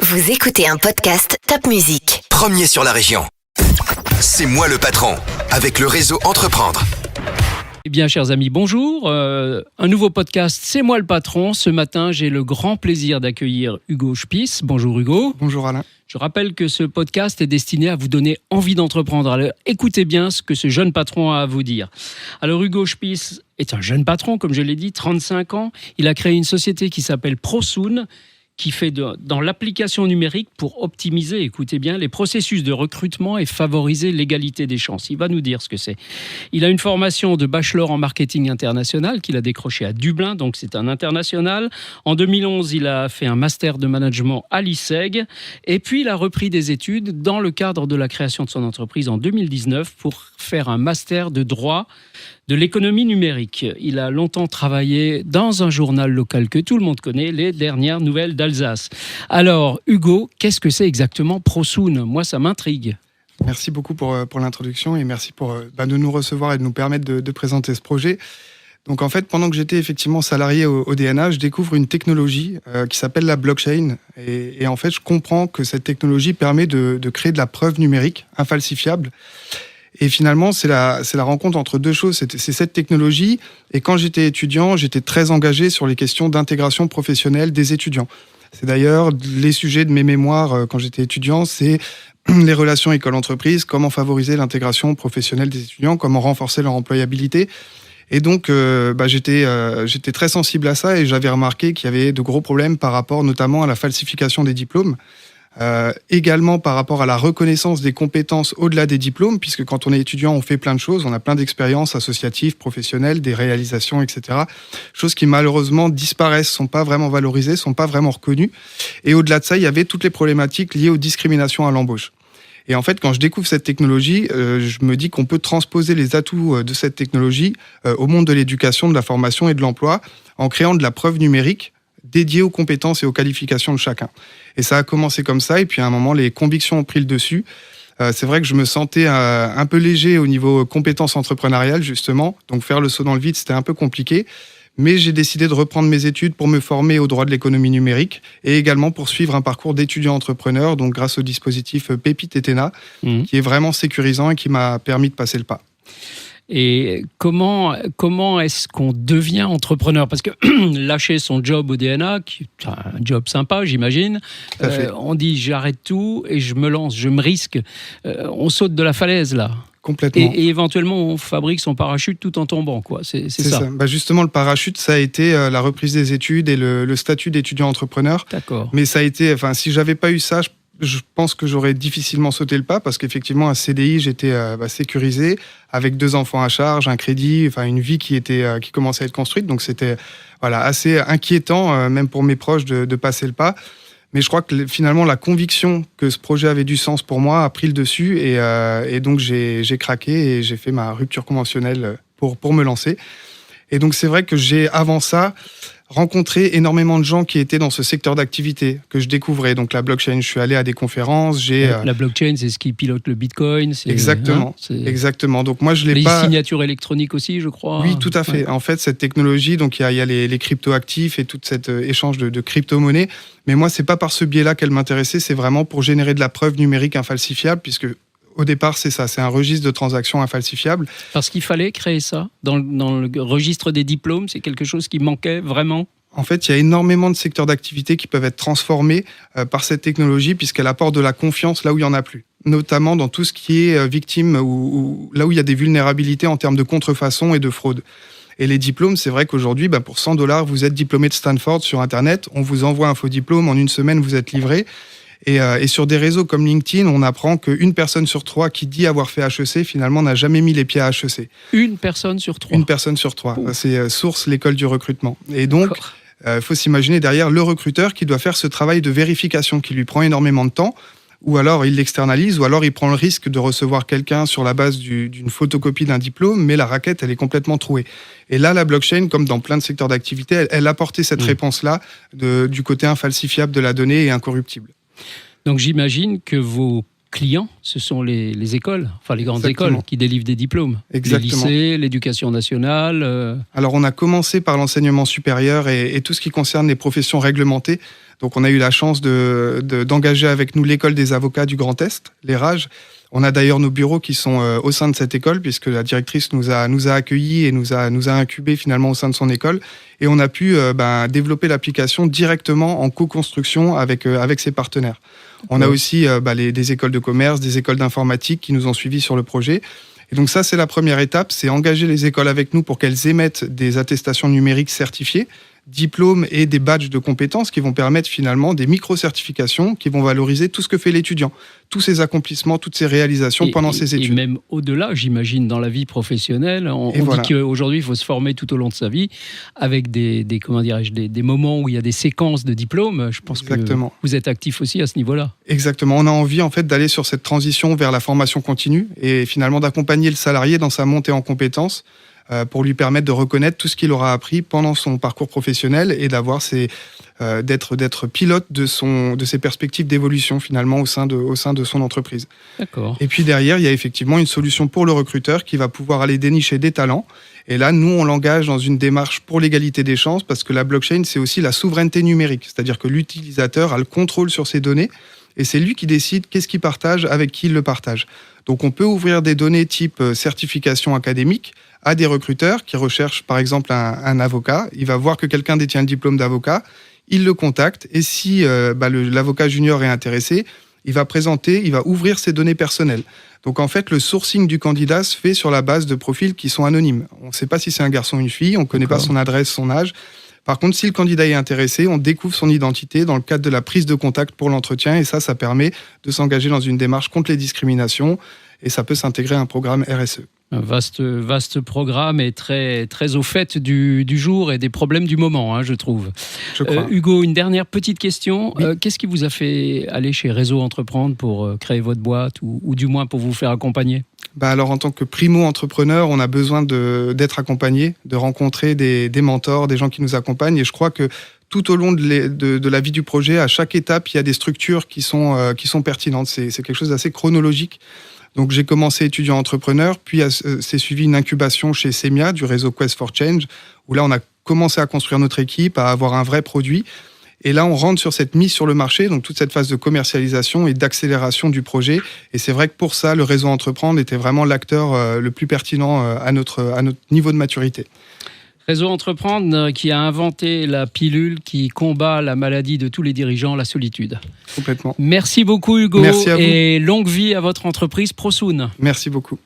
Vous écoutez un podcast Top Music. Premier sur la région. C'est moi le patron, avec le réseau Entreprendre. Eh bien, chers amis, bonjour. Un nouveau podcast, C'est moi le patron. Ce matin, j'ai le grand plaisir d'accueillir Hugo Spiess. Bonjour Hugo. Bonjour Alain. Je rappelle que ce podcast est destiné à vous donner envie d'entreprendre. Alors, écoutez bien ce que ce jeune patron a à vous dire. Alors, Hugo Spiess est un jeune patron, comme je l'ai dit, 35 ans. Il a créé une société qui s'appelle ProSoon, qui fait dans l'application numérique pour optimiser, écoutez bien, les processus de recrutement et favoriser l'égalité des chances. Il va nous dire ce que c'est. Il a une formation de bachelor en marketing international qu'il a décroché à Dublin, donc c'est un international. En 2011, il a fait un master de management à l'ISEG et puis il a repris des études dans le cadre de la création de son entreprise en 2019 pour faire un master de droit de l'économie numérique. Il a longtemps travaillé dans un journal local que tout le monde connaît, Les Dernières Nouvelles d'Alsace. Alors, Hugo, qu'est-ce que c'est exactement ProSoon ? Moi, ça m'intrigue. Merci beaucoup pour l'introduction et merci de nous recevoir et de nous permettre de présenter ce projet. Donc en fait, pendant que j'étais effectivement salarié au DNA, je découvre une technologie qui s'appelle la blockchain. Et en fait, je comprends que cette technologie permet de créer de la preuve numérique infalsifiable. Et finalement, c'est la rencontre entre deux choses. C'est cette technologie. Et quand j'étais étudiant, j'étais très engagé sur les questions d'intégration professionnelle des étudiants. C'est d'ailleurs les sujets de mes mémoires quand j'étais étudiant, c'est les relations école-entreprise, comment favoriser l'intégration professionnelle des étudiants, comment renforcer leur employabilité. Et donc, j'étais très sensible à ça et j'avais remarqué qu'il y avait de gros problèmes par rapport notamment à la falsification des diplômes. Également par rapport à la reconnaissance des compétences au-delà des diplômes, puisque quand on est étudiant, on fait plein de choses, on a plein d'expériences associatives, professionnelles, des réalisations, etc. Choses qui malheureusement disparaissent, sont pas vraiment valorisées, sont pas vraiment reconnues. Et au-delà de ça, il y avait toutes les problématiques liées aux discriminations à l'embauche. Et en fait, quand je découvre cette technologie, je me dis qu'on peut transposer les atouts de cette technologie au monde de l'éducation, de la formation et de l'emploi, en créant de la preuve numérique dédiée aux compétences et aux qualifications de chacun. Et ça a commencé comme ça, et puis à un moment, les convictions ont pris le dessus. C'est vrai que je me sentais un peu léger au niveau compétences entrepreneuriales, justement. Donc faire le saut dans le vide, c'était un peu compliqué. Mais j'ai décidé de reprendre mes études pour me former au droit de l'économie numérique et également pour suivre un parcours d'étudiant entrepreneur, donc grâce au dispositif Pépite et Téna, qui est vraiment sécurisant et qui m'a permis de passer le pas. Et comment est-ce qu'on devient entrepreneur ? Parce que lâcher son job au DNA, qui est un job sympa, j'imagine, on dit j'arrête tout et je me lance, je me risque. On saute de la falaise, là. Complètement. Et éventuellement, on fabrique son parachute tout en tombant, quoi. C'est ça. Justement, le parachute, ça a été la reprise des études et le statut d'étudiant entrepreneur. D'accord. Mais ça a été, si j'avais pas eu ça, je pense que j'aurais difficilement sauté le pas parce qu'effectivement, à CDI, j'étais sécurisé avec 2 enfants à charge, un crédit, une vie qui commençait à être construite. Donc, c'était assez inquiétant, même pour mes proches, de passer le pas. Mais je crois que finalement, la conviction que ce projet avait du sens pour moi a pris le dessus et donc j'ai craqué et j'ai fait ma rupture conventionnelle pour me lancer. Et donc, c'est vrai que j'ai, avant ça, rencontré énormément de gens qui étaient dans ce secteur d'activité que je découvrais. Donc, la blockchain, je suis allé à des conférences. La blockchain, c'est ce qui pilote le Bitcoin. Exactement. Exactement. Donc, moi, je l'ai pas... Les signatures électroniques aussi, je crois. Oui, tout à fait. Ouais. En fait, cette technologie, donc il y a les crypto-actifs et tout cet échange de crypto-monnaies. Mais moi, c'est pas par ce biais-là qu'elle m'intéressait. C'est vraiment pour générer de la preuve numérique infalsifiable, puisque au départ, c'est ça, c'est un registre de transactions infalsifiables. Parce qu'il fallait créer ça dans le registre des diplômes, c'est quelque chose qui manquait vraiment ? En fait, il y a énormément de secteurs d'activité qui peuvent être transformés par cette technologie puisqu'elle apporte de la confiance là où il n'y en a plus. Notamment dans tout ce qui est victime ou là où il y a des vulnérabilités en termes de contrefaçon et de fraude. Et les diplômes, c'est vrai qu'aujourd'hui, pour $100, vous êtes diplômé de Stanford sur Internet, on vous envoie un faux diplôme, en 1 semaine, vous êtes livré. Et sur des réseaux comme LinkedIn, on apprend qu'une personne sur 3 qui dit avoir fait HEC, finalement, n'a jamais mis les pieds à HEC. Une personne sur 3 ? Une personne sur 3. Oh. C'est source l'école du recrutement. Et donc, faut s'imaginer derrière le recruteur qui doit faire ce travail de vérification qui lui prend énormément de temps, ou alors il l'externalise, ou alors il prend le risque de recevoir quelqu'un sur la base d'une photocopie d'un diplôme, mais la raquette, elle est complètement trouée. Et là, la blockchain, comme dans plein de secteurs d'activité, elle apportait cette réponse-là du côté infalsifiable de la donnée et incorruptible. Donc j'imagine que vos clients, ce sont les écoles, les grandes écoles qui délivrent des diplômes. Exactement. Les lycées, l'éducation nationale. Alors on a commencé par l'enseignement supérieur et tout ce qui concerne les professions réglementées. Donc on a eu la chance d'engager avec nous l'école des avocats du Grand Est, les RAGE. On a d'ailleurs nos bureaux qui sont au sein de cette école, puisque la directrice nous a accueillis et nous a incubés finalement au sein de son école. Et on a pu développer l'application directement en co-construction avec ses partenaires. On a aussi des écoles de commerce, des écoles d'informatique qui nous ont suivis sur le projet. Et donc ça, c'est la première étape, c'est engager les écoles avec nous pour qu'elles émettent des attestations numériques certifiées, diplômes et des badges de compétences qui vont permettre finalement des micro-certifications qui vont valoriser tout ce que fait l'étudiant, tous ses accomplissements, toutes ses réalisations pendant ses études. Et même au-delà, j'imagine, dans la vie professionnelle, on dit qu'aujourd'hui, il faut se former tout au long de sa vie avec des moments où il y a des séquences de diplômes. Je pense Exactement. Que vous êtes actif aussi à ce niveau-là. Exactement. On a envie en fait d'aller sur cette transition vers la formation continue et finalement d'accompagner le salarié dans sa montée en compétences pour lui permettre de reconnaître tout ce qu'il aura appris pendant son parcours professionnel et d'avoir d'être pilote de ses perspectives d'évolution finalement au sein de son entreprise. D'accord. Et puis derrière, il y a effectivement une solution pour le recruteur qui va pouvoir aller dénicher des talents. Et là, nous, on l'engage dans une démarche pour l'égalité des chances parce que la blockchain, c'est aussi la souveraineté numérique. C'est-à-dire que l'utilisateur a le contrôle sur ses données et c'est lui qui décide qu'est-ce qu'il partage, avec qui il le partage. Donc on peut ouvrir des données type certification académique à des recruteurs qui recherchent par exemple un avocat. Il va voir que quelqu'un détient le diplôme d'avocat, il le contacte et si l'avocat junior est intéressé, il va ouvrir ses données personnelles. Donc en fait, le sourcing du candidat se fait sur la base de profils qui sont anonymes. On ne sait pas si c'est un garçon ou une fille, on ne connaît pas son adresse, son âge. Par contre, si le candidat est intéressé, on découvre son identité dans le cadre de la prise de contact pour l'entretien et ça permet de s'engager dans une démarche contre les discriminations et ça peut s'intégrer à un programme RSE. Un vaste programme et très, très au fait du jour et des problèmes du moment, je trouve. Je crois. Hugo, une dernière petite question. Oui. Qu'est-ce qui vous a fait aller chez Réseau Entreprendre pour créer votre boîte ou du moins pour vous faire accompagner ? Alors, en tant que primo-entrepreneur, on a besoin d'être accompagné, de rencontrer des mentors, des gens qui nous accompagnent. Et je crois que tout au long de la vie du projet, à chaque étape, il y a des structures qui sont pertinentes. C'est quelque chose d'assez chronologique. Donc, j'ai commencé étudiant entrepreneur, puis s'est suivi une incubation chez Semia, du réseau Quest for Change, où là, on a commencé à construire notre équipe, à avoir un vrai produit. Et là, on rentre sur cette mise sur le marché, donc toute cette phase de commercialisation et d'accélération du projet. Et c'est vrai que pour ça, le réseau Entreprendre était vraiment l'acteur le plus pertinent à notre niveau de maturité. Réseau Entreprendre qui a inventé la pilule qui combat la maladie de tous les dirigeants, la solitude. Complètement. Merci beaucoup Hugo. Merci à vous. Et longue vie à votre entreprise Prosoon. Merci beaucoup.